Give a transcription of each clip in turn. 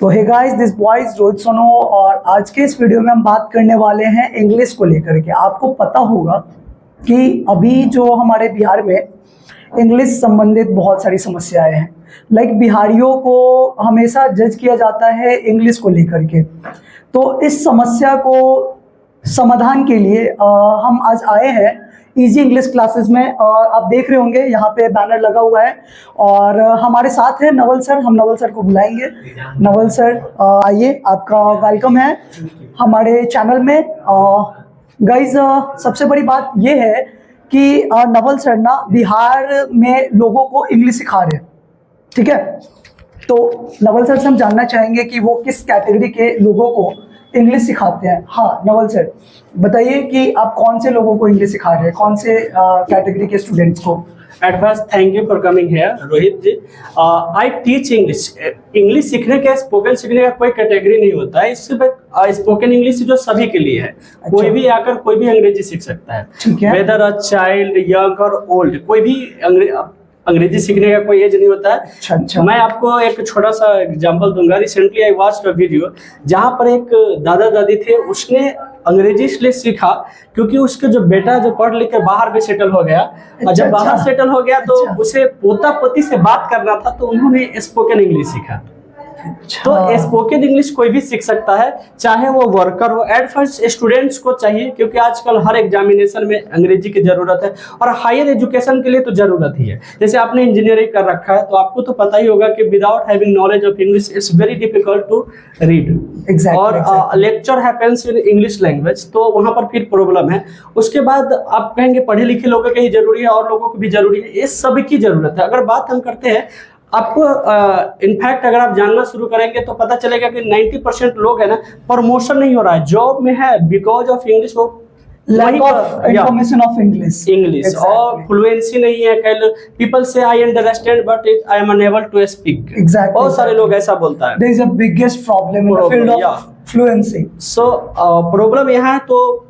तो hey guys, this boys Rohit सोनो और आज के इस वीडियो में हम बात करने वाले हैं इंग्लिश को लेकर के। आपको पता होगा कि अभी जो हमारे बिहार में इंग्लिश संबंधित बहुत सारी समस्याएं हैं। लाइक बिहारियों को हमेशा जज किया जाता है इंग्लिश को लेकर के। तो इस समस्या को समाधान के लिए हम आज आए हैं इजी इंग्लिश क्लासेस में। आप देख रहे होंगे यहाँ पे बैनर लगा हुआ है और हमारे साथ है नवल सर। हम नवल सर को बुलाएंगे। नवल सर आइए, आपका वेलकम है हमारे चैनल में। गाइज सबसे बड़ी बात ये है कि नवल सर ना बिहार में लोगों को इंग्लिश सिखा रहे हैं, ठीक है। तो नवल सर से हम जानना चाहेंगे कि वो किस कैटेगरी के लोगों को इंग्लिश सिखाते हैं। हाँ नवल सर, बताइए कि आप कौन से लोगों को इंग्लिश सिखा रहे हैं, कौन से कैटेगरी के स्टूडेंट्स को। At first, thank you for coming here, Rohit ji. I teach English. English सीखने का, स्पोकन सीखने का कोई कैटेगरी नहीं होता है। इससे स्पोकन इंग्लिश जो सभी के लिए है। अच्छा। कोई भी आकर कोई भी अंग्रेजी सीख सकता है, ठीक है। वेदर अ चाइल्ड, यंग और ओल्ड, कोई भी अंग्रेजी सीखने का कोई एज नहीं होता है। अच्छा। मैं आपको एक छोटा सा एग्जांपल दूंगा। Recently I watched a video जहां पर एक दादा दादी थे, उसने अंग्रेजी इसलिए सीखा क्योंकि उसके जो बेटा जो पढ़ लिख कर बाहर भी सेटल हो गया। और जब बाहर सेटल हो गया तो उसे पोता पोती से बात करना था, तो उन्होंने स्पोकन इंग्लिश सीखा। तो स्पोकन इंग्लिश कोई भी सीख सकता है, चाहे वो वर्कर हो। एट फर्स्ट स्टूडेंट्स को चाहिए क्योंकि आजकल हर एग्जामिनेशन में अंग्रेजी की जरूरत है और हायर एजुकेशन के लिए तो जरूरत ही है। जैसे आपने इंजीनियरिंग कर रखा है तो आपको तो पता ही होगा कि without having knowledge of English it's very difficult to read. और lecture happens in English language, तो वहां पर फिर प्रॉब्लम है। उसके बाद आप कहेंगे पढ़े लिखे लोगों के ही जरूरी है और लोगों को भी जरूरी है, ये सभी की जरूरत है। अगर बात हम करते हैं, आपको इनफैक्ट अगर आप जानना शुरू करेंगे तो पता चलेगा कि 90% लोग है ना, प्रमोशन नहीं हो रहा है, जॉब में है बिकॉज ऑफ इंग्लिश। वो lack of information of English और फ्लुएंसी नहीं है। पीपल से I understand but I am unable to speak. बहुत सारे लोग ऐसा बोलता है। There is a biggest problem in the field of fluency. So problem यहाँ है। तो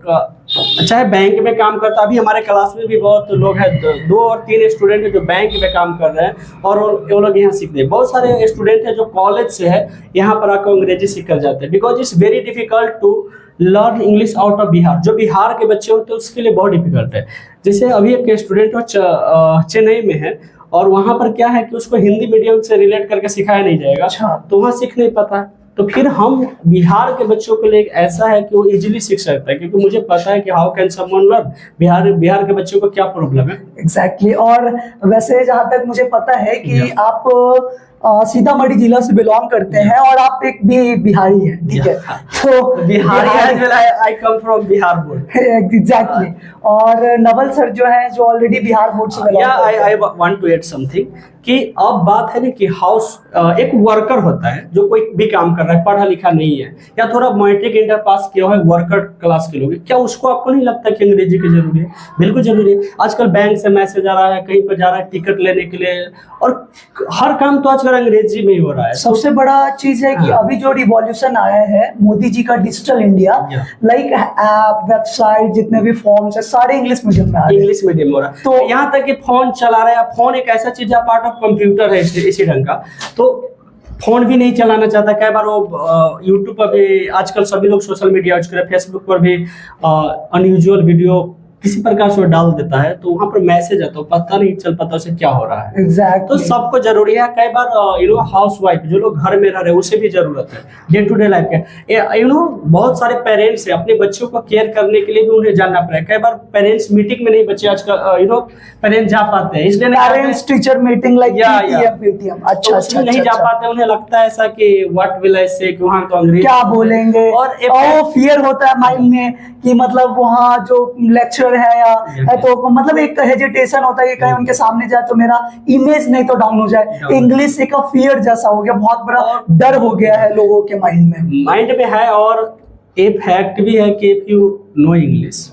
चाहे बैंक में काम करता, अभी हमारे क्लास में भी बहुत लोग हैं, 2 और 3 स्टूडेंट हैं जो बैंक में काम कर रहे हैं और वो लोग यहाँ सीखते हैं। बहुत सारे स्टूडेंट हैं जो कॉलेज से है, यहाँ पर आकर अंग्रेजी सीख कर जाते हैं because it's very difficult to learn English out of Bihar. जो बिहार के बच्चे होते हैं उसके लिए बहुत डिफिकल्ट है। जैसे अभी एक स्टूडेंट चेन्नई में है और वहाँ पर क्या है कि उसको हिंदी मीडियम से रिलेट करके सिखाया नहीं जाएगा। अच्छा। तो वहाँ सीख नहीं पाता है। तो फिर हम बिहार के बच्चों के लिए ऐसा है कि वो इजीली सीख सकता है क्योंकि मुझे पता है कि how can someone learn. Bihar के बच्चों को क्या प्रॉब्लम है। एग्जैक्टली। और वैसे जहाँ तक मुझे पता है कि आप सीतामढ़ी जिला से बिलोंग करते हैं और आप एक भी बिहारी हैं, ठीक है। तो Bihari I come from Bihar board. Exactly. और नवल सर जो है जो ऑलरेडी बिहार बोर्ड से बिलोंग करते हैं। I want to add something कि अब बात है ना कि एक वर्कर होता है जो कोई भी काम कर रहा है, पढ़ा लिखा नहीं है या थोड़ा मैट्रिक इंटर पास किया है, वर्कर क्लास के लोग, क्या उसको आपको नहीं लगता कि अंग्रेजी की जरूरी है? बिल्कुल जरूरी है। आजकल बैंक से मैसेज आ रहा है, कहीं पर जा रहा है टिकट लेने के लिए, और हर काम तो आजकल अंग्रेजी में ही हो रहा है। सबसे बड़ा चीज है कि अभी जो रिवॉल्यूशन आया है मोदी जी का, digital India, like app, website, जितने भी फॉर्म्स है सारे इंग्लिश मीडियम में आ रहे हैं। इंग्लिश मीडियम हो रहा है। तो यहाँ तक कि फोन चला रहे हैं। फोन एक ऐसा चीज है, पार्ट ऑफ कंप्यूटर है इसी ढंग का। तो फोन भी नहीं चलाना चाहता। कई बार वो यूट्यूब पर भी आजकल सभी लोग सोशल मीडिया यूज कर रहे हैं, फेसबुक पर भी अनयूजुअल वीडियो किसी प्रकार से डाल देता है तो वहां पर मैसेज आता है, पता नहीं चल पाता उसे क्या हो रहा है। Exactly. तो सबको जरूरी है। कई बार हाउस वाइफ जो लोग घर में रह रहे हैं उसे भी जरूरत है डे टू डे लाइफ के। बहुत सारे पेरेंट्स है, अपने बच्चों को केयर करने के लिए भी उन्हें जानना पड़ेगा। कई बार पेरेंट्स मीटिंग में नहीं बच्चे आजकल पेरेंट्स जा पाते हैं, इसलिए parents teacher meeting like PTM अच्छा नहीं जा पाते। उन्हें लगता है ऐसा कि व्हाट विल आई से, कि वहां तो अंग्रेजी क्या बोलेंगे, और फियर होता है माइंड में कि मतलब वहाँ जो लेक्चर है या तो मतलब एक हेजिटेशन होता है कि कहीं उनके सामने जाए तो मेरा इमेज नहीं तो डाउन हो जाए। इंग्लिश एक फियर जैसा हो गया, बहुत बड़ा डर हो गया है लोगों के माइंड में है। और एक फैक्ट भी है कि if you no English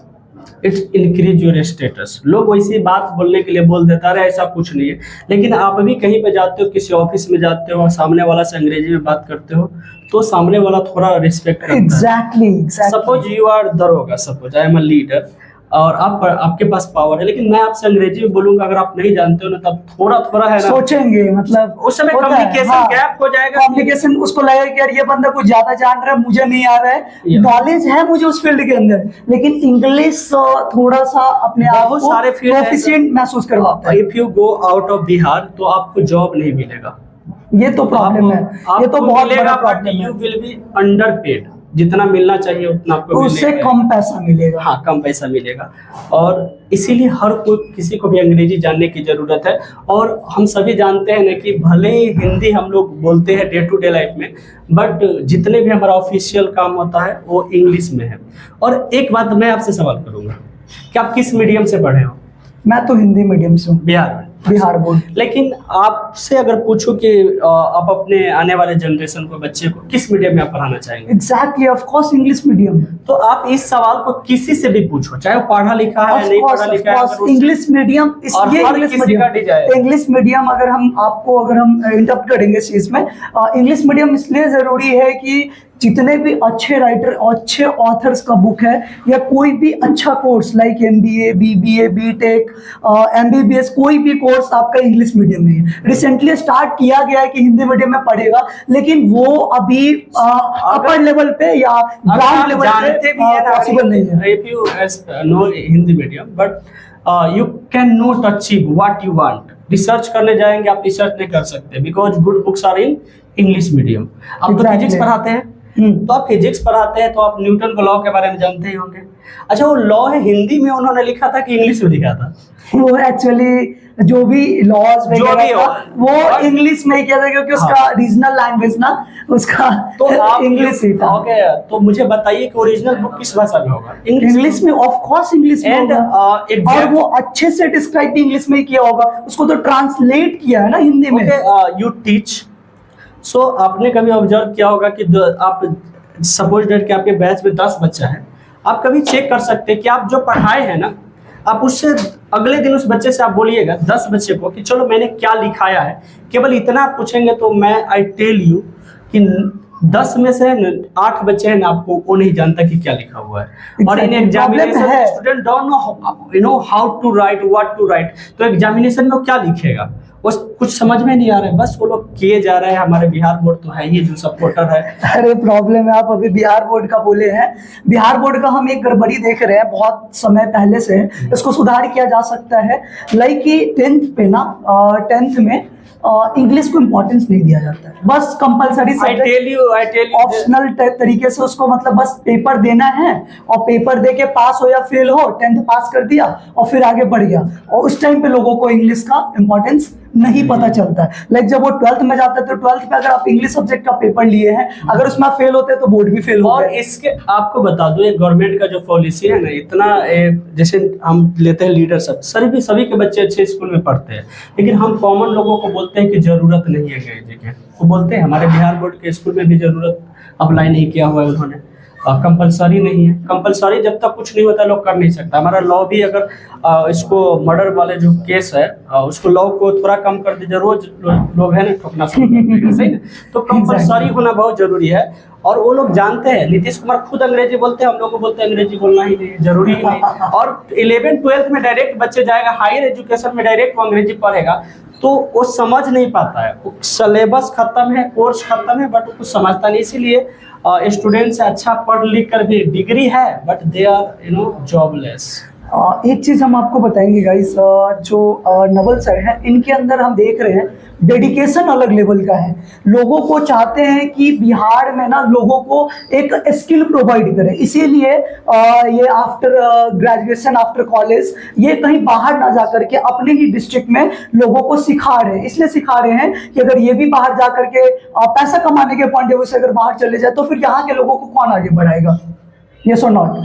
it's increase your status. लोग वैसी बात बोलने के लिए बोल देता है, ऐसा कुछ नहीं है। लेकिन आप भी कहीं पे जाते हो, किसी ऑफिस में जाते हो और सामने वाला से अंग्रेजी में बात करते हो तो सामने वाला थोड़ा रिस्पेक्ट करता है। एग्जैक्टली। सपोज यू आर दरोगा, suppose I am a leader, और आपके पास पावर है, लेकिन मैं आपसे अंग्रेजी में बोलूंगा अगर आप नहीं जानते हो ना, तब थोड़ा थोड़ा है ना सोचेंगे, मतलब उस समय होता है, कम्युनिकेशन गैप हो जाएगा। कम्युनिकेशन, उसको लगेगा कि यार ये बंदा कुछ ज्यादा जान रहा है, मुझे नहीं आ रहा है, नॉलेज है मुझे उस फील्ड के अंदर, लेकिन इंग्लिश थोड़ा सा अपने आप बहुत को सारे फील्ड प्रोफिशिएंट महसूस करवाता है। If you go out of Bihar तो आपको जॉब नहीं मिलेगा, ये तो प्रॉब्लम है, ये तो बहुत बड़ा प्रॉब्लम है। You will be under paid, जितना मिलना चाहिए उतना आपको उससे मिलेगा, कम पैसा मिलेगा। हाँ कम पैसा मिलेगा। और इसीलिए हर कोई, किसी को भी अंग्रेजी जानने की जरूरत है। और हम सभी जानते हैं ना कि भले ही हिंदी हम लोग बोलते हैं डे टू डे लाइफ में, बट जितने भी हमारा ऑफिशियल काम होता है वो इंग्लिश में है। और एक बात मैं आपसे सवाल करूंगा कि आप किस मीडियम से पढ़े हो? मैं तो हिंदी मीडियम से हूँ, बिहार में, बिहार बोर्ड। लेकिन आपसे अगर पूछूं कि आप अपने आने वाले जनरेशन को, बच्चे को किस मीडियम में आप पढ़ाना चाहेंगे? Exactly, of course English medium. तो आप इस सवाल को किसी से भी पूछो, चाहे वो पढ़ा लिखा है नहीं पढ़ा लिखा है, इंग्लिश मीडियम, इसलिए इंग्लिश मीडियम अगर हम इंटरप्ट करेंगे इस चीज में, इंग्लिश मीडियम इसलिए जरूरी है कि जितने भी अच्छे राइटर, अच्छे ऑथर्स का बुक है, या कोई भी अच्छा course like MBA, BBA, BTech, MBBS, कोई भी कोर्स आपका इंग्लिश मीडियम में है। रिसेंटली स्टार्ट किया गया है कि हिंदी मीडियम में पढ़ेगा, लेकिन वो अभी अपर लेवल पे या ग्राउंड लेवल पे पॉसिबल नहीं है। If you know Hindi medium, but you can not achieve what you want. Research करने जाएंगे आप, रिसर्च नहीं कर सकते, because good books are in English medium. आप फिजिक्स पढ़ाते हैं तो आप फिजिक्स पढ़ाते हैं तो आप न्यूटन के लॉ के बारे में जानते ही होंगे। अच्छा, वो लॉ है हिंदी में उन्होंने लिखा था कि इंग्लिश में लिखा था? वो एक्चुअली जो भी लॉज वो इंग्लिश में ही किया था, क्योंकि उसका रीजनल लैंग्वेज ना उसका तो इंग्लिश ही था। ओके, तो मुझे बताइए कि ओरिजिनल बुक किस भाषा में होगा? इंग्लिश में, ऑफ कोर्स इंग्लिश में होगा। और वो अच्छे से डिस्क्राइब इंग्लिश में ही किया होगा, उसको तो ट्रांसलेट किया है ना हिंदी में। यू टीच, सो आपने कभी ऑब्जर्व किया होगा कि आप सपोज डेट कि आपके बैच में 10 बच्चा है, आप कभी चेक कर सकते हैं कि आप जो पढ़ाए हैं ना, आप उससे अगले दिन उस बच्चे से आप बोलिएगा 10 बच्चे को कि चलो मैंने क्या लिखाया है, केवल इतना आप पूछेंगे तो मैं आई टेल यू कि 10 में से 8 बच्चे हैं ना, आपको वो नहीं जानता कि क्या लिखा हुआ है। और in examination student don't know how to write, what to write, तो एग्जामिनेशन में क्या लिखेगा वो कुछ समझ में नहीं आ रहा है, बस वो लोग किए जा रहे हैं। हमारे बिहार बोर्ड तो है ही जो सपोर्टर है। अरे प्रॉब्लम है, आप अभी बिहार बोर्ड का बोले हैं, बिहार बोर्ड का हम एक गड़बड़ी देख रहे हैं बहुत समय पहले से, इसको सुधार किया जा सकता है। लाइक कि 10th पे ना, 10th में इंग्लिश को इम्पोर्टेंस नहीं दिया जाता है, बस कंपलसरी सब्जेक्ट, ऑप्शनल तरीके से उसको, मतलब बस पेपर देना है और पेपर दे के पास हो या फेल हो, 10th पास कर दिया और फिर आगे बढ़ गया। और उस टाइम पे लोगों को इंग्लिश का इम्पोर्टेंस नहीं पता चलता है। लाइक जब वो 12th में जाता है तो 12th में अगर आप इंग्लिश सब्जेक्ट का पेपर लिए हैं, अगर उसमें आप फेल होते हैं तो बोर्ड भी फेल होता है। और इसके आपको बता दूं, ये गवर्नमेंट का जो पॉलिसी है ना, इतना जैसे हम लेते हैं लीडरशिप, सभी के बच्चे अच्छे स्कूल में पढ़ते हैं, लेकिन हम कॉमन लोगों को बोलते हैं कि जरूरत नहीं है अंग्रेजी की। वो बोलते हैं हमारे बिहार बोर्ड के स्कूल में भी जरूरत अप्लाई नहीं किया हुआ है उन्होंने, कंपलसरी नहीं है। कंपलसरी जब तक कुछ नहीं होता लोग कर नहीं सकता। हमारा लॉ भी अगर इसको मर्डर वाले जो केस है उसको लॉ को थोड़ा कम कर दीजिए, रोज लोग है ना ठोकना शुरू कर देंगे, सही ना? तो कंपलसरी होना बहुत जरूरी है। और वो लोग जानते हैं, नीतीश कुमार खुद अंग्रेजी बोलते हैं, हम लोग को बोलते हैं अंग्रेजी बोलना ही नहीं जरूरी ही नहीं। और 11th 12th में डायरेक्ट बच्चे जाएगा, हायर एजुकेशन में डायरेक्ट वो अंग्रेजी पढ़ेगा तो वो समझ नहीं पाता है। सिलेबस खत्म है, कोर्स खत्म है, बट वो कुछ समझता नहीं। इसीलिए स्टूडेंट्स अच्छा पढ़ लिख कर भी डिग्री है बट दे आर जॉबलेस। एक चीज हम आपको बताएंगे गाइस, जो नवल सर हैं इनके अंदर हम देख रहे हैं डेडिकेशन अलग लेवल का है। लोगों को चाहते हैं कि बिहार में ना लोगों को एक स्किल प्रोवाइड करें, इसीलिए ये आफ्टर ग्रेजुएशन, आफ्टर कॉलेज, ये कहीं बाहर ना जा करके अपने ही डिस्ट्रिक्ट में लोगों को सिखा रहे हैं। इसलिए सिखा रहे हैं कि अगर ये भी बाहर जा करके पैसा कमाने के पॉइंट ऑफ व्यू से अगर बाहर चले जाए तो फिर यहाँ के लोगों को कौन आगे बढ़ाएगा? यस और नॉट?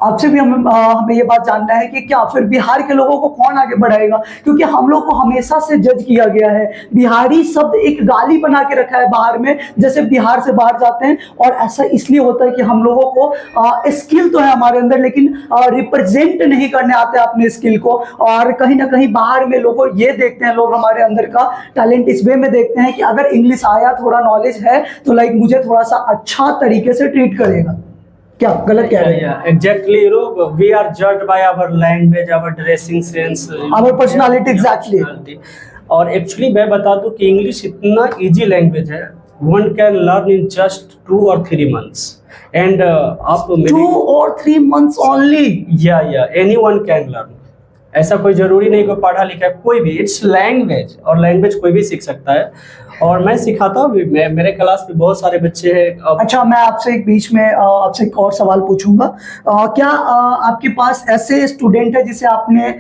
आपसे भी हमें ये बात जानना है कि क्या फिर बिहार के लोगों को कौन आगे बढ़ाएगा? क्योंकि हम लोग को हमेशा से जज किया गया है, बिहारी शब्द एक गाली बना के रखा है बाहर में, जैसे बिहार से बाहर जाते हैं। और ऐसा इसलिए होता है कि हम लोगों को स्किल तो है हमारे अंदर, लेकिन रिप्रेजेंट नहीं करने आते अपने स्किल को। और कहीं ना कहीं बाहर में लोगों ये देखते हैं, लोग हमारे अंदर का टैलेंट इस वे में देखते हैं कि अगर इंग्लिश आया, थोड़ा नॉलेज है तो लाइक मुझे थोड़ा सा अच्छा तरीके से ट्रीट करेगा। क्या गलत कह रहे हैं? Exactly, you know, we are judged by our language, our dressing sense, Our personality, exactly. personality. और एक्चुअली मैं बता दूं कि इंग्लिश इतना इजी लैंग्वेज है, one can learn in just 2 or 3 months. And आप 2 or 3 months only? या any one can learn. ऐसा कोई जरूरी नहीं कोई पढ़ा लिखा है, कोई भी, इट्स लैंग्वेज, और लैंग्वेज कोई भी सीख सकता है. और मैं सिखाता हूँ, मेरे क्लास में बहुत सारे बच्चे हैं. अच्छा, मैं आपसे एक बीच में आपसे एक और सवाल पूछूंगा. क्या आपके पास ऐसे स्टूडेंट है जिसे आपने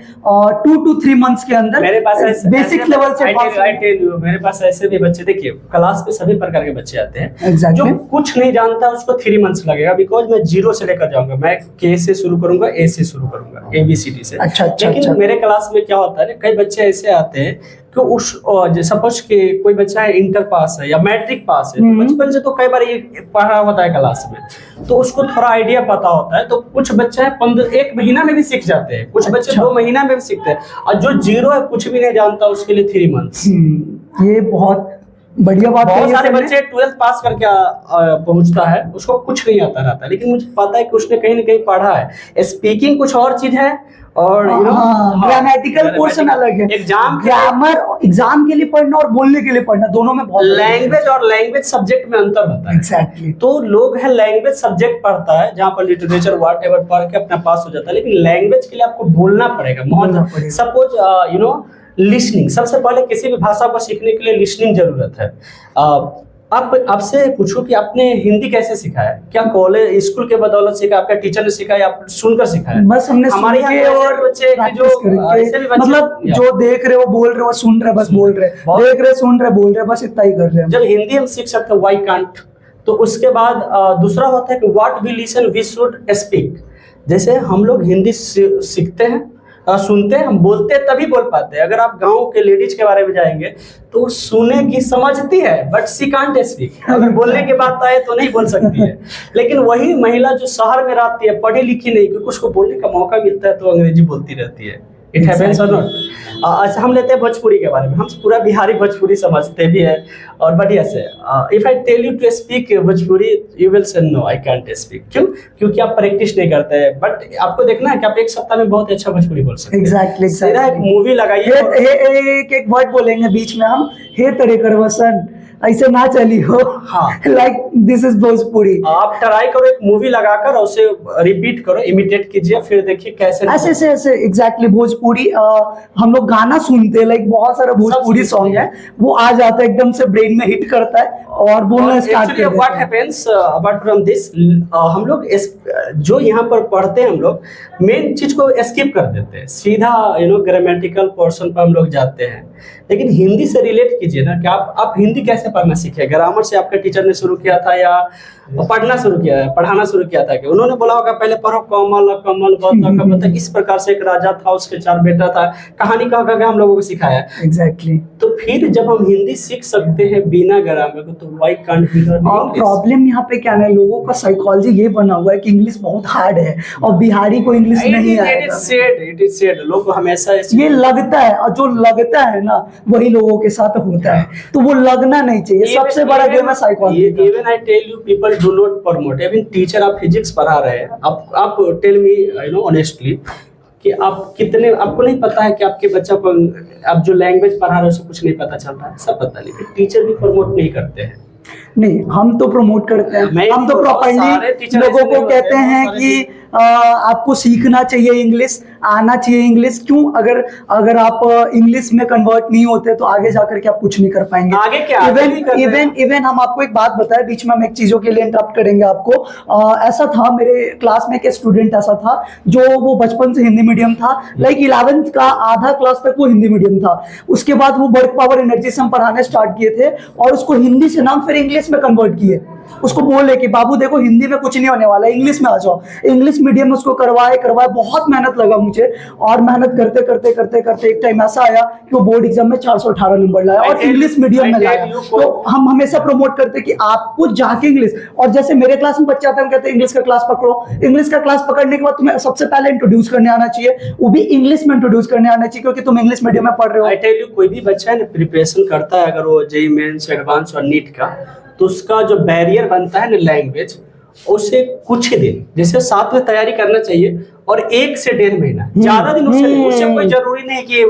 2 to 3 months के अंदर मेरे पास बेसिक लेवल से मेरे पास ऐसे भी बच्चे, देखिए क्लास में सभी प्रकार के बच्चे आते हैं. Exactly. जो कुछ नहीं जानता उसको 3 months लगेगा, बिकॉज मैं 0 से लेकर जाऊंगा. मैं के से शुरू करूंगा, ए से शुरू करूंगा, ABCD से. अच्छा. लेकिन मेरे क्लास में क्या होता है, कई बच्चे ऐसे आते हैं कि उस सपोज के कोई बच्चा है इंटर पास है या मैट्रिक पास है, तो बचपन से तो कई बार ये पढ़ा होता है क्लास में, तो उसको थोड़ा आइडिया पता होता है. तो कुछ बच्चे हैं 1 महीना में भी सीख जाते हैं, कुछ बच्चे 2 महीना में भी सीखते हैं, और जो 0 है, कुछ भी नहीं जानता, उसके लिए 3 months. ये बहुत बढ़िया बात है. बहुत सारे बच्चे 12th पास करके पहुंचता है, उसको कुछ नहीं आता रहता, लेकिन मुझे पता है कि उसने कहीं ना कहीं पढ़ा है. स्पीकिंग कुछ और चीज है, और ग्रामेटिकल पोर्शन अलग है. एग्जाम के लिए पढ़ना और बोलने के लिए पढ़ना, दोनों में बहुत लैंग्वेज और लैंग्वेज सब्जेक्ट में अंतर होता है. एग्जैक्टली. तो लोग है लैंग्वेज सब्जेक्ट पढ़ता है, जहाँ पर लिटरेचर व्हाटएवर पढ़ के अपना पास हो जाता है, लेकिन लैंग्वेज के लिए आपको बोलना पड़ेगा. सपोज यू नो, लिसनिंग, सबसे पहले किसी भी भाषा को सीखने के लिए लिसनिंग जरूरत है. आप आपसे पूछो कि आपने हिंदी कैसे सीखा है? क्या कॉलेज स्कूल के बदौलत सीखा, आपका टीचर ने सिखाया, या सुनकर सीखा है? बस हमने हमारे यहाँ और बच्चे जो ऐसे भी बच्चे, मतलब जो देख रहे हो, बोल रहे हो, सुन रहे, बस बोल रहे, देख रहे, सुन रहे, बोल रहे, बस इतना ही कर रहे हैं. जब हिंदी हम सीख सकते हैं, व्हाई कांट. तो उसके बाद दूसरा होता है कि what we listen we should speak. जैसे हम लोग हिंदी सीखते हैं, सुनते हैं, हम बोलते हैं तभी बोल पाते हैं. अगर आप गांव के लेडीज के बारे में जाएंगे तो सुनेगी, समझती है, बट सी कांट स्पीक. अगर बोलने की बात आए तो नहीं बोल सकती है. लेकिन वही महिला जो शहर में रहती है, पढ़ी लिखी नहीं, क्योंकि उसको बोलने का मौका मिलता है तो अंग्रेजी बोलती रहती है. इट हैपेंस और नॉट. अच्छा, हम लेते हैं भोजपुरी के बारे में. हम पूरा बिहारी भोजपुरी समझते भी है और बढ़िया से. If I tell you to speak Bhojpuri, you will say no I can't speak. क्यों? क्योंकि आप प्रैक्टिस नहीं करते हैं. बट आपको देखना है कि आप 1 सप्ताह में बहुत अच्छा भोजपुरी बोल सकते हैं. एग्जैक्टली. एक मूवी लगाइए, एक वर्ड बोलेंगे बीच में हम, हे तरे करवसन, ऐसे ना चली हो. हाँ. Like this is Bhojpuri. आप ट्राई करो, एक मूवी लगाकर उसे रिपीट करो, इमिटेट कीजिए, फिर देखिए कैसे ऐसे एग्जैक्टली. भोजपुरी हम लोग गाना सुनते हैं, लाइक बहुत सारा भोजपुरी सॉन्ग है, वो आ जाता है एकदम से, ब्रेन में हिट करता है और बोलना स्टार्ट करते हैं. What happens apart from this, हम लोग जो यहाँ पर पढ़ते हैं, हम लोग मेन चीज को स्किप कर देते हैं, सीधा ग्रामेटिकल पोर्शन पर हम लोग जाते हैं. लेकिन हिंदी से रिलेट कीजिए ना, कि आप हिंदी कैसे पढ़ना सीखे. ग्रामर से आपके टीचर ने शुरू किया था, या पढ़ना शुरू किया है, पढ़ाना शुरू किया था कि उन्होंने बोला होगा पहले पढ़ो कमल कमल बत, इस प्रकार से एक राजा था, उसके 4 बेटा था, कहानी कह कर हम लोगों को सिखाया. एग्जैक्टली. तो फिर जब हम हिंदी सीख सकते हैं बिना ग्रामर को, तो why can't we learn English? Problem यहाँ पे क्या है, लोगों का साइकोलॉजी ये बना हुआ है कि इंग्लिश बहुत हार्ड है और बिहारी को इंग्लिश नहीं आएगा. It is said. लोग हमेशा ये लगता है, और जो लगता है ना वही लोगों के साथ होता है, तो वो लगना नहीं चाहिए. सबसे बड़ा गेम है psychology. Even I tell you, people do not promote. Even teacher, आप फिजिक्स पढ़ा रहे हैं, आप टेल मी ऑनेस्टली कि आप कितने, आपको नहीं पता है कि आपके बच्चा को आप जो लैंग्वेज पढ़ा रहे हो उसको कुछ नहीं पता चल रहा है? सब पता, लेकिन टीचर भी प्रमोट नहीं करते हैं. नहीं, हम तो प्रमोट करते हैं. हम तो प्रॉपर्ली लोगों को कहते हैं कि आपको सीखना चाहिए इंग्लिश, आना चाहिए इंग्लिश. क्यों? अगर आप इंग्लिश में कन्वर्ट नहीं होते तो आगे जाकर के आप कुछ नहीं कर पाएंगे. आगे क्या? इवन हम आपको एक बात बताएं, बीच में हम एक चीजों के लिए इंटरप्ट करेंगे आपको. ऐसा था, मेरे क्लास में एक स्टूडेंट ऐसा था जो वो बचपन से हिंदी मीडियम था, लाइक 11th का आधा क्लास तक वो हिंदी मीडियम था. उसके बाद वो वर्क पावर एनर्जी से हम पढ़ाने स्टार्ट किए थे, और उसको हिंदी से नाम फिर इंग्लिश में कन्वर्ट किए. उसको बोले कि बाबू देखो, हिंदी में कुछ नहीं होने वाला, इंग्लिश में आ जाओ. इंग्लिश मीडियम में उसको करवाए, बहुत मेहनत लगा मुझे, और मेहनत करते करते करते करते एक टाइम ऐसा आया कि वो बोर्ड एग्जाम में 418 नंबर लाया, और इंग्लिश मीडियम में लाया. तो हम हमेशा प्रमोट करते कि आपको जाके इंग्लिश, और जैसे मेरे क्लास में बच्चे आते हैं, हम कहते हैं इंग्लिश का क्लास पकड़ो. इंग्लिश का क्लास पकड़ने के बाद तुम्हें सबसे पहले इंट्रोड्यूस करने आना चाहिए, वो भी इंग्लिश में इंट्रोड्यूस करने आना चाहिए, क्योंकि तुम इंग्लिश मीडियम में पढ़ रहे हो. आई टेल यू, कोई भी बच्चा है ना, प्रिपरेशन करता है, अगर वो जेईई मेंस, एडवांस और नीट का, तो उसका जो बैरियर बनता है ना लैंग्वेज, उसे कुछ ही दिन, जैसे साथ में तैयारी करना चाहिए, और 1 से 1.5 महीना, ज्यादा दिन उससे कोई जरूरी नहीं कि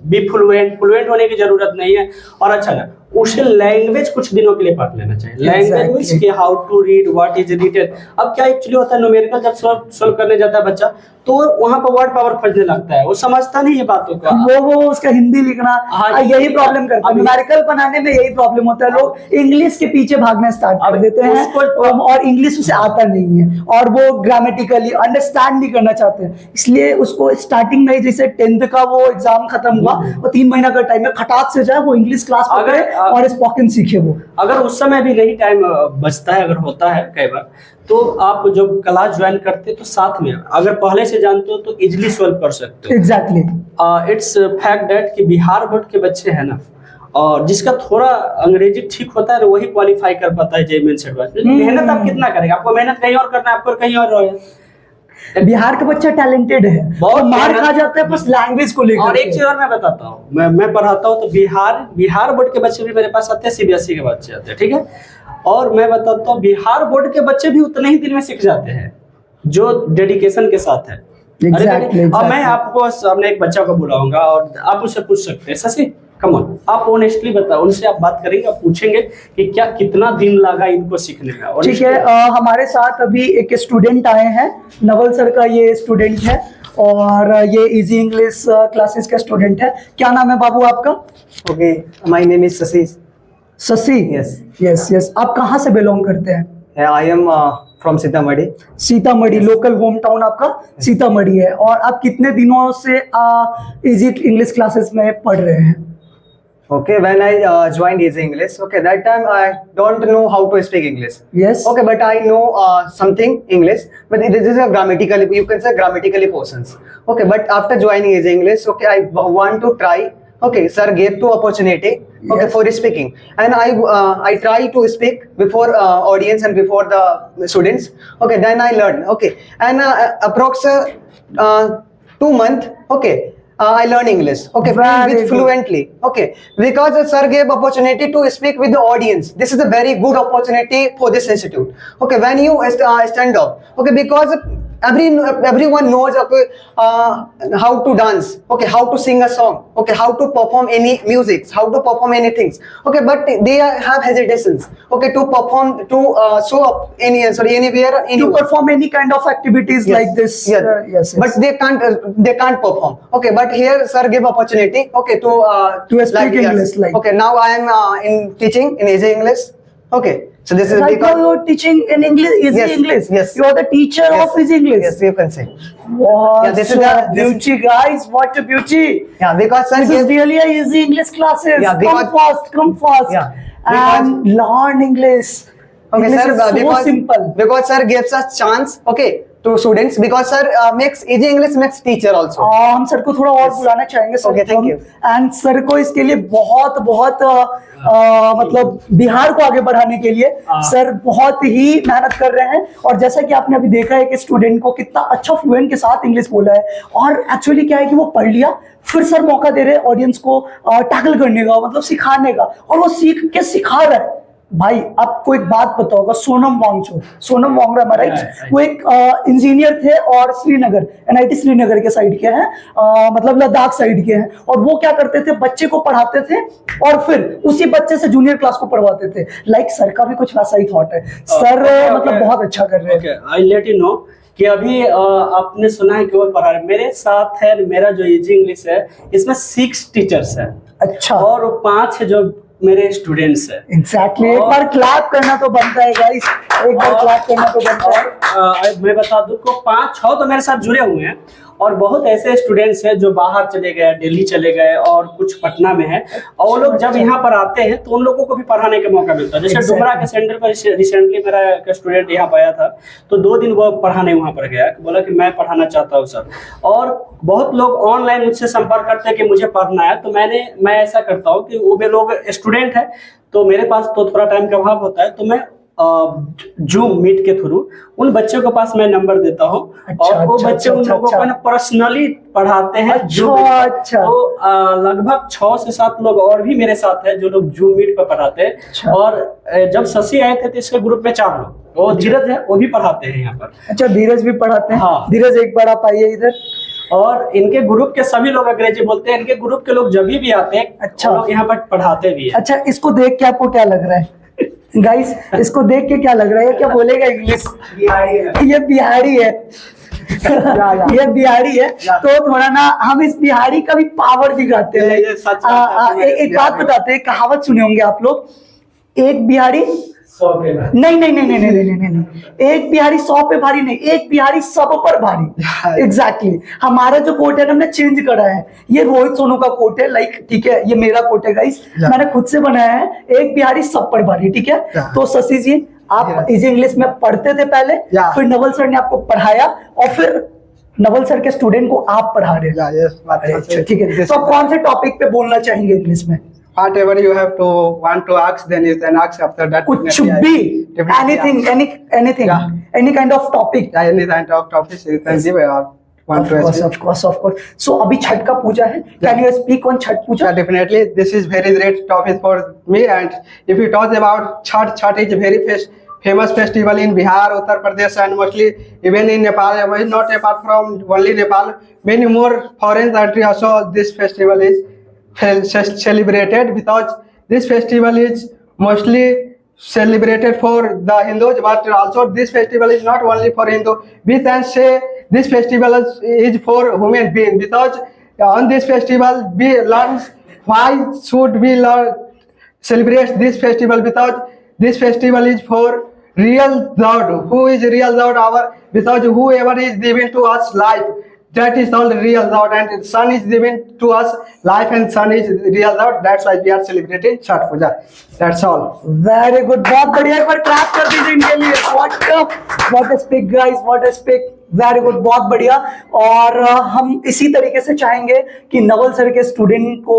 बी फ्लुएंट होने की जरूरत नहीं है। और अच्छा ना, उसे लैंग्वेज कुछ दिनों के लिए पढ़ लेना चाहिए। लैंग्वेज मींस कि how to read, what is written. अब क्या एक्चुअली होता है, न्यूमेरिकल जब सॉल्व करने जाता है बच्चा, तो वहां पर वर्ड पावर खोजने लगता है, वो समझता नहीं है बातों का। वो उसका हिंदी लिखना, यही प्रॉब्लम करता है। न्यूमेरिकल बनाने में यही प्रॉब्लम होता है, लोग इंग्लिश के पीछे भागना स्टार्ट कर देते हैं और इंग्लिश उसे आता नहीं है, और वो ग्रामेटिकली अंडरस्टैंड नहीं करना चाहते हैं। इसलिए उसको स्टार्टिंग में, जैसे 10th का वो एग्जाम खत्म हुआ, वो 3 महीना का टाइम है, खटाक से जाए वो इंग्लिश क्लास पकड़े और स्पोकन सीखे। वो अगर उस समय भी नहीं टाइम बचता है, अगर होता है कई बार, तो आप जब क्लास ज्वाइन करते तो साथ में अगर पहले से जानते हो तो इजिली सॉल्व कर सकते हो। एग्जैक्टली। इट्स फैक्ट दैट कि बिहार बोर्ड के बच्चे हैं ना, और जिसका थोड़ा अंग्रेजी ठीक होता है, वही क्वालिफाई कर पाता है जेईई मेंस एडवांस। मेहनत आप कितना करेंगे, आपको मेहनत कहीं और करना है, आपको कहीं और है। बिहार का बच्चा टैलेंटेड है, बहुत मार खा जाता है बस लैंग्वेज को लेकर। और एक चीज और मैं बताता हूँ, मैं पढ़ाता हूँ तो बिहार बोर्ड के बच्चे भी मेरे पास आते हैं, सीबीएसई के बच्चे आते हैं, ठीक है। और मैं बताता हूँ, बिहार बोर्ड के बच्चे भी उतने ही दिन में सीख जाते हैं जो डेडिकेशन के साथ है। Exactly. और मैं आपको सामने एक बच्चा को बुलाऊंगा और आप उससे पूछ सकते हैं, शशि कम ऑन, आप ऑनेस्टली बताओ, उनसे आप बात करेंगे, आप पूछेंगे कि क्या कितना दिन लगा इनको सीखने में। ठीक है, हमारे साथ अभी एक स्टूडेंट आए हैं, नवल सर का ये स्टूडेंट है, और ये इजी इंग्लिश क्लासेस का स्टूडेंट है। क्या नाम है बाबू आपका? Okay, my name is Shashi. Shashi? Yes yes yes. आप कहाँ से बिलोंग करते हैं? I am from Sitamarhi. Sitamarhi, local home town आपका सीतामढ़ी है। और आप कितने दिनों से इजी इंग्लिश क्लासेस में पढ़ रहे हैं? Okay, when I joined Easy English, okay, that time I don't know how to speak English. Yes. Okay, but I know something English, but this is a grammatically, you can say grammatically portions. Okay, but after joining Easy English, okay, I want to try. Okay, sir gave two opportunity. Okay, Yes. for speaking, and I try to speak before audience and before the students. Okay, then I learn. Okay, and approx 2 months. Okay. I learn English, okay, Very with good. fluently, okay, because sir gave opportunity to speak with the audience. This is a very good opportunity for this institute. Okay, when you stand up, okay, because everyone knows, okay, how to dance, okay, how to sing a song, okay, how to perform any music, how to perform anything, okay, but they have hesitations, okay, to perform, to show up anywhere, To perform any kind of activities Yes. like this? Yes. Yes. But they can't perform. Okay, but here sir give opportunity. Okay, to speak English, like. Okay, now I am in teaching in Easy English. Okay, so this is Right now you're teaching in English, easy Yes, English. yes. You are the teacher Yes. of easy English. Yes, you can say. What Yeah, this is a the- beauty, guys! What a beauty! Yeah, because sir This is gave, really a easy English classes. Yeah, because- Come fast, Yeah, and learn English. okay, English sir, is so simple. because sir gives us chance. Okay, to students, because sir makes Easy English makes teacher also. हम sir को थोड़ा और बुलाना चाहेंगे sir. Okay, thank you. And sir को इसके लिए बहुत बहुत मतलब बिहार को आगे बढ़ाने के लिए सर बहुत ही मेहनत कर रहे हैं। और जैसा कि आपने अभी देखा है कि स्टूडेंट को कितना अच्छा फ्लुएंट के साथ इंग्लिश बोला है, और एक्चुअली क्या है कि वो पढ़ लिया, फिर सर मौका दे रहे हैं ऑडियंस को टैकल करने का, मतलब सिखाने का, और वो सीख के सिखा रहा है। भाई आपको एक बात पता होगा, सोनम वांगचुक राइट, वो एक इंजीनियर थे और श्रीनगर, एनआईटी श्रीनगर के साइड के हैं, मतलब लद्दाख साइड के हैं। और वो क्या करते थे, बच्चे को पढ़ाते थे और फिर उसी बच्चे से जूनियर क्लास को पढ़वाते थे। लाइक सर का भी कुछ वैसा ही थॉट है। सर मतलब बहुत अच्छा कर रहे हैं। आई लेट यू नो कि अभी आपने सुना है कि वो पढ़ा रहे, मेरे साथ है, मेरा जो इजी इंग्लिश है इसमें 6 टीचर्स है, अच्छा, और 5 जो मेरे स्टूडेंट्स है। एग्जैक्टली। एक बार क्लैप करना तो बनता है गाइस, एक बार क्लैप करना तो बनता है। मैं बता दूं को 5-6 तो मेरे साथ जुड़े हुए हैं, और बहुत ऐसे स्टूडेंट्स हैं जो बाहर चले गए, दिल्ली चले गए, और कुछ पटना में है। और वो लोग जब यहाँ पर आते हैं तो उन लोगों को भी पढ़ाने का मौका मिलता है। जैसे डुमरा के सेंटर पर रिसेंटली मेरा एक स्टूडेंट यहाँ पर आया था, तो 2 दिन वो पढ़ाने वहाँ पर गया, बोला कि मैं पढ़ाना चाहता हूँ सर। और बहुत लोग ऑनलाइन मुझसे संपर्क करते हैं कि मुझे पढ़ना है, तो मैं ऐसा करता हूँ कि वो भी लोग स्टूडेंट है, तो मेरे पास तो थोड़ा टाइम का अभाव होता है, तो मैं जूम मीट के थ्रू उन बच्चों के पास मैं नंबर देता हूँ, और वो बच्चे उन लोगों को पर्सनली पढ़ाते हैं। अच्छा। तो लगभग 6 से 7 लोग और भी मेरे साथ है जो लोग जूम मीट पर पढ़ाते हैं। और जब शशि आए थे तो इसके ग्रुप में 4 लोग, वो धीरज है, वो भी पढ़ाते हैं यहाँ पर। अच्छा, धीरज भी पढ़ाते हैं। हाँ। धीरज एक बार आप आइए इधर। और इनके ग्रुप के सभी लोग अंग्रेजी बोलते हैं। इनके ग्रुप के लोग जब भी आते हैं, अच्छा। वो लोग यहाँ पर पढ़ाते भी है। अच्छा, इसको देख के आपको क्या लग रहा है गाइस? इसको देख के क्या लग रहा है? ये क्या बोलेगा इंग्लिश? ये बिहारी है। ये बिहारी है। तो थोड़ा ना हम इस बिहारी का भी पावर दिखाते हैं। ये सच है। एक बात बताते हैं, कहावत सुने होंगे आप लोग, एक बिहारी नहीं नहीं नहीं नहीं नहीं नहीं नहीं नहीं, एक बिहारी 100 पे भारी नहीं, एक बिहारी सब पर भारी। एग्जैक्टली हमारा जो कोट है ना, हमने चेंज करा है। ये रोहित सोनू का कोट है, लाइक ठीक है, ये मेरा कोट है गाइस, मैंने खुद से बनाया है। एक बिहारी सब पर भारी, ठीक है। तो शशि जी, आप इजी इंग्लिश में पढ़ते थे पहले, फिर नवल सर ने आपको पढ़ाया, और फिर नवल सर के स्टूडेंट को आप पढ़ा रहे हैं। अच्छा, ठीक है। तो आप कौन से टॉपिक पे बोलना चाहेंगे इंग्लिश में? Whatever you have to want to ask, then you can ask after that. कुछ भी, anything, anything, any kind of topic. Yeah, any kind of topics you can give. Want to ask? Of course. So अभी छठ का पूजा है. Can you speak on Chhath Puja? Yeah, definitely. This is very great topic for me. And if you talk about Chhat is a very famous festival in Bihar, Uttar Pradesh, and mostly even in Nepal. Not apart from only Nepal, many more foreign countries also this festival is celebrated, because this festival is mostly celebrated for the Hindus, but also this festival is not only for Hindu. We can say this festival is for human being, because on this festival we learn why should we celebrate this festival, because this festival is for real God. Who is real God? Because whoever is giving to us life, that is all real God, and sun is giving to us life, and sun is real God. That's why we are celebrating Chhat Puja. That's all. Very good. बहुत बढ़िया, एक बार clap कर दीजिए इनके लिए। What a speak guys, what a speak. Very good, बहुत बढ़िया। और हम इसी तरीके से चाहेंगे कि नवल सर के स्टूडेंट को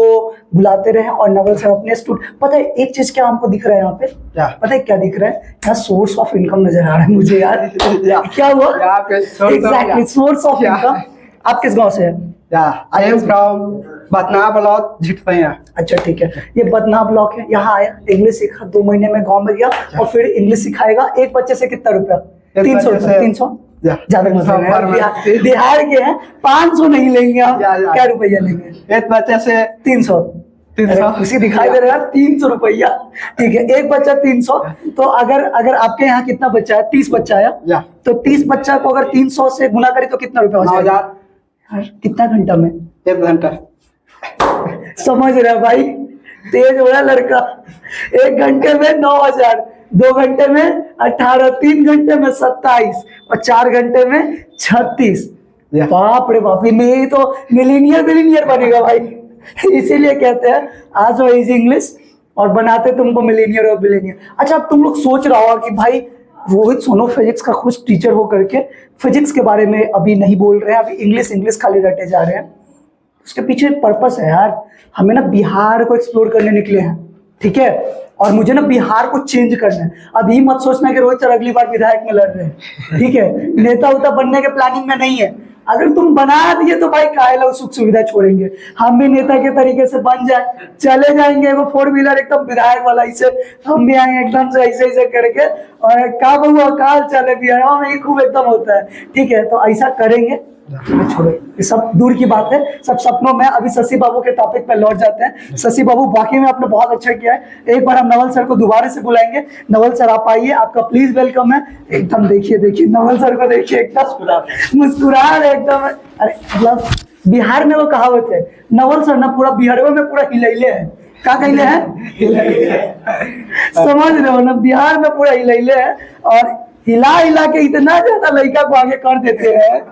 बुलाते रहे, और नवल सर अपने स्टूडेंट। पता है एक चीज क्या हमको दिख रहा है यहाँ पे? क्या? पता है क्या दिख रहा है? यहाँ सोर्स ऑफ इनकम नजर आ रहा है मुझे यार। क्या हुआ? Exactly, source of income. आप किस गांव से हैं? I am from Batna block, Jhitpaiya. अच्छा, ठीक है। ये बदना ब्लॉक है। यहाँ आया, इंग्लिश सीखा, 2 महीने में गांव में गया, और फिर इंग्लिश सिखाएगा। एक बच्चे से कितना रुपया? 300 रुपया। 300 ज्यादा मतलब बिहार के हैं, 500 नहीं लेंगे हम। क्या रुपया लेंगे? एक बच्चे से 300। उसी दिखाई दे रहा है, 300 रुपया। ठीक है, एक बच्चा 300। तो अगर आपके यहाँ कितना बच्चा है? 30 बच्चा है, तो 30 बच्चा को अगर 300 से गुना करें तो कितना रुपया हो जाएगा? कितना घंटा में? 1 घंटा। समझ रहा है भाई, तेज हो रहा लड़का। 1 घंटे में 9000, 2 घंटे में 18, 3 घंटे में 27, और 4 घंटे में 36। बाप रे बाप, नहीं तो मिलीनियर बनेगा भाई। इसीलिए कहते हैं आज वो इजी इंग्लिश, और बनाते तुमको मिलीनियर और बिलीनियर। अच्छा, अब तुम लोग सोच रहा होगा कि भाई रोहित सोनू फिजिक्स का खुद टीचर हो करके फिजिक्स के बारे में अभी नहीं बोल रहे हैं, अभी इंग्लिश खाली रटे जा रहे हैं। उसके पीछे पर्पस है यार, हमें ना बिहार को एक्सप्लोर करने निकले हैं, ठीक है, और मुझे ना बिहार को चेंज करना है। अभी मत सोचना कि रोहित सर अगली बार विधायक में लड़ रहे हैं, ठीक है, नेता उता बनने के प्लानिंग में नहीं है। अगर तुम बना दिए तो भाई काहे लोग सुख सुविधा छोड़ेंगे। हम भी नेता के तरीके से बन जाए, चले जाएंगे वो 4 व्हीलर एकदम विधायक वाला, इसे हम भी आएंगे एकदम से ऐसे करके, और का बहुआ काल चले बिहार में खूब एकदम होता है, ठीक है। तो ऐसा करेंगे, छोड़ो, ये सब दूर की बात है, सब सपनों में। अभी शशि बाबू के टॉपिक पे लौट जाते हैं। शशि बाबू, बाकी में आपने बहुत अच्छा किया है। एक बार हम नवल सर को दोबारा से बुलाएंगे। नवल सर आप आइए, आपका प्लीज वेलकम है। एकदम देखिए नवल सर को देखिए, एकदम मुस्कुरा रहे एकदम। अरे मतलब बिहार में वो कहावत है, नवल सर ना पूरा बिहार में पूरा हिलैले है। क्या कहले हैं? समझ रहे हो ना, बिहार में पूरा हिलैले है, और हिला के इतना ज्यादा लड़का को आगे कर देते हैं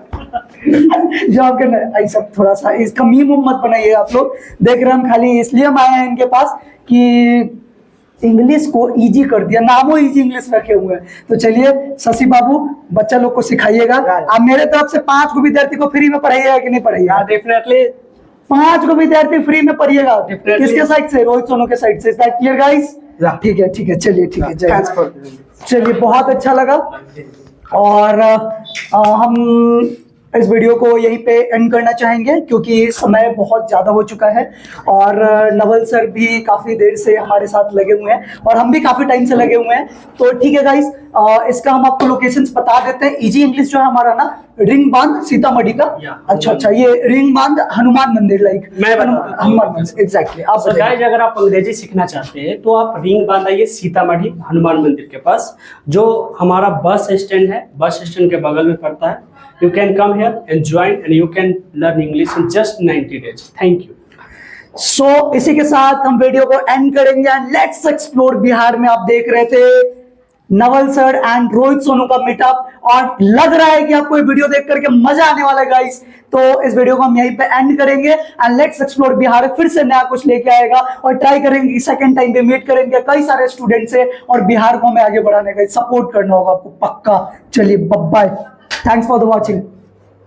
जो आपके ऐसा थोड़ा सा इसका मीम मत बनाइए। आप लोग देख रहे हैं, हम खाली इसलिए हम आए हैं इनके पास कि इंग्लिश को इजी कर दिया, नामो इजी इंग्लिश रखे हुए हैं। तो चलिए शशि बाबू, बच्चा लोग को सिखाइएगा। आप मेरे तरफ से 5 को विद्यार्थी को फ्री में पढ़ाइएगा कि नहीं पढ़ाइएगा? डेफिनेटली 5 को विद्यार्थी फ्री में पढ़िएगा। किसके साइड से? रोहित सोनू के साइड से। Clear guys? ठीक है, चलिए ठीक है, चलिए बहुत अच्छा लगा। और हम इस वीडियो को यहीं पे एंड करना चाहेंगे क्योंकि समय बहुत ज़्यादा हो चुका है और नवल सर भी काफ़ी देर से हमारे साथ लगे हुए हैं और हम भी काफ़ी टाइम से लगे हुए हैं। तो ठीक है गाइस, इसका हम आपको लोकेशंस बता देते हैं। इजी इंग्लिश जो है हमारा ना रिंग बांध सीतामढ़ी का। अच्छा, ये रिंग बांध हनुमान मंदिर, लाइक मैं बता देता हूँ। हनुमान मंदिर, एग्जैक्टली। आप So बताइए। guys, अगर आप अंग्रेजी सीखना चाहते हैं तो आप रिंग बांध आइए सीतामढ़ी हनुमान मंदिर के पास, जो हमारा बस स्टैंड है, बस स्टैंड के बगल में पड़ता है। You can come here and join and you can learn English in just 90 days। Thank you. So इसी के साथ हम वीडियो को एंड करेंगे एंड लेट्स एक्सप्लोर बिहार में आप देख रहे थे नवल सर एंड रोहित सोनू का मीटअप, और लग रहा है कि आपको ये वीडियो देख करके मजा आने वाला है गाइस। तो इस वीडियो को हम यहीं पे एंड करेंगे एंड लेट्स एक्सप्लोर बिहार फिर से नया कुछ लेके आएगा और ट्राई करेंगे कि सेकंड टाइम पे मीट करेंगे कई सारे स्टूडेंट से और बिहार को हमें आगे बढ़ाने का सपोर्ट करना होगा आपको पक्का। चलिए bye, thanks for the watching.